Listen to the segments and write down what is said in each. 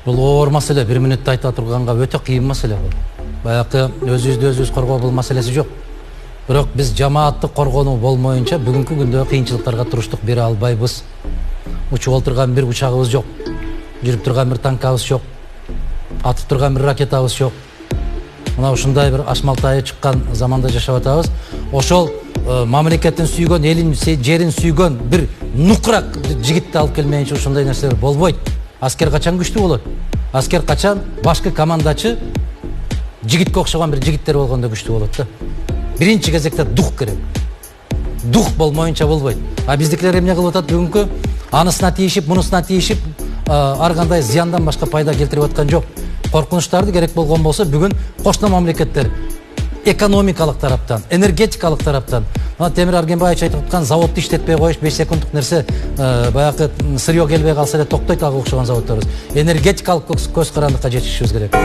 Бул оор маселе, 1 мүнөттө айта турганга өтө кыйын маселе бул. Баягы өзүбүздү өзүбүз коргоо бул маселеси жок. Бирок биз жамааттык коргонуу болмоюнча бүгүнкү күндө кыйынчылыктарга туруштук бере албайбыз. Учуп отурган бир учагыбыз жок. Жүрүп турган бир танкабыз жок. Атып турган бир ракетабыз жок. Мына ушундай бир ашмалтайы чыккан заманда жашап атабыз. Ошол мамлекеттин сүйгөн, элин, жерин сүйгөн бир нукрак жигитти алып келмейинче ушундай нерселер болбойт. Аскер качан күчтүү болот? Аскер качан башкы командачы жигитке окшогон бир жигиттер болгондо күчтүү болот да. Биринчи кезекте дух керек. Дух болмоюнча болбойт. А биздикилер эмне кылып атат бүгүнкү? Анысына тийишип, мунусуна тийишип, ар кандай зыяндан башка пайда келтирип аткан жок. Коркунучтарды керек болгон болсо бүгүн кошуна мамлекеттер экономикалык тараптан, энергетикалык тараптан, Темир Аргенбаевич айтып аткан заводду иштетпей коюш 5 секунддук нерсе, баягы сырьё келбей калса эле токтойт ага окшогон заводдорубуз. Энергетикалык көз карандыкка жетишибиз керек.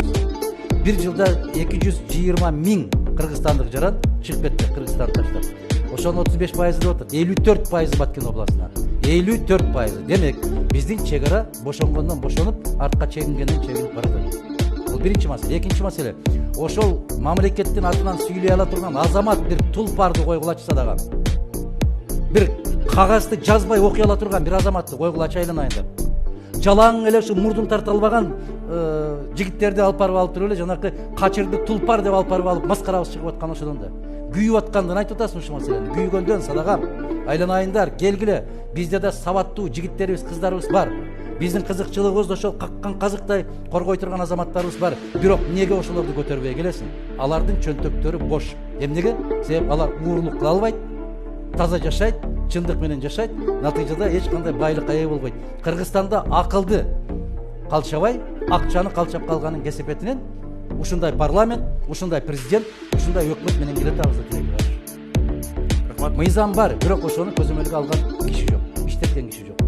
Бир жылда 220 000 кыргызстандык жаран чыгып кетти Кыргызстанды таштап. Ошонун 35% деп атат. 54% Баткен областына. 54%. Демек, биздин чек ара бошонгондон бошонуп, артка чегингенден чегинип барат. Бул биринчи маселе. Экинчи маселе. Ошол мамлекеттин атынан сүйлөй ала турган азамат бир тулпарды койгулачса дагы. Бир кагазды жазбай окуй ала турган бир азаматты койгулачы айланайында. Жалаң эле ушу мурдун тарта албаган жигиттерди алып барып алып туруп эле жанакы качырды тулпар деп алып барып алып маскарабыз чыгып аткан ошондон да. Күйүп аткандан айтып атасың ушул маселени. Күйгөндөн садагам. Айланайындар, келгиле. Бизде да сабаттуу жигиттерибиз, кыздарыбыз бар. Биздин кызыкчылыгыбызды ошол каккан казыктай коргой турган азаматтарыбыз бар. Бирок эмнеге ошолорду көтөрбөй келесиң? Алардын чөнтөктөрү бош. Эмнеге? Себеп алар уурлук кыла албайт, таза жашайт, чындык менен жашайт. Натыйжада эч кандай байлыкка ээ болбойт. Кыргызстанда акылды калчабай, акчаны калчап калганын кесепетинен ушундай парламент, ушундай президент, ушундай өкмөт менен келет абызда. Мыйзам бар, бирок ошону көзөмөлгө алган киши жок, иштеткен киши жок.